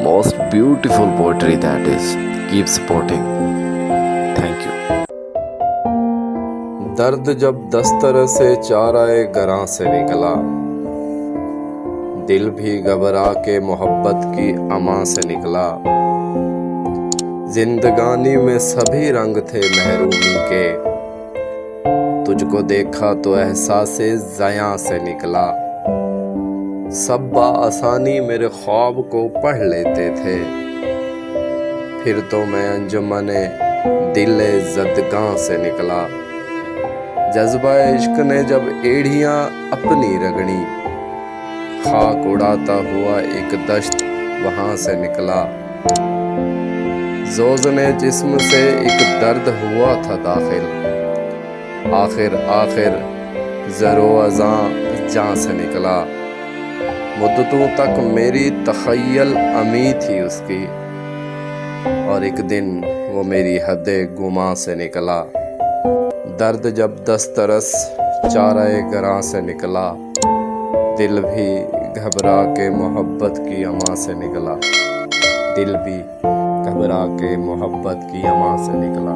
most beautiful poetry that is. Keep supporting. Thank you. درد جب دستر سے چارۂ گراں سے نکلا، دل بھی گھبرا کے محبت کی اما سے نکلا۔ زندگانی میں سبھی رنگ تھے محرومی کے، تجھ کو دیکھا تو احساس زیاں سے نکلا۔ سب بآسانی میرے خواب کو پڑھ لیتے تھے، پھر تو میں انجمن دل زدگاں سے نکلا۔ جذبہ عشق نے جب ایڑھیاں اپنی رگڑی، خاک اڑاتا ہوا ایک دشت وہاں سے نکلا۔ زوزن جسم سے ایک درد ہوا تھا داخل، آخر زر و ازاں جاں سے نکلا۔ مدتوں تک میری تخیل امی تھی اس کی، اور ایک دن وہ میری حد گماں سے نکلا۔ درد جب دسترس چارۂ گراں سے نکلا، دل بھی گھبرا کے محبت کی اما سے نکلا۔ دل بھی گھبرا کے محبت کی اما سے نکلا۔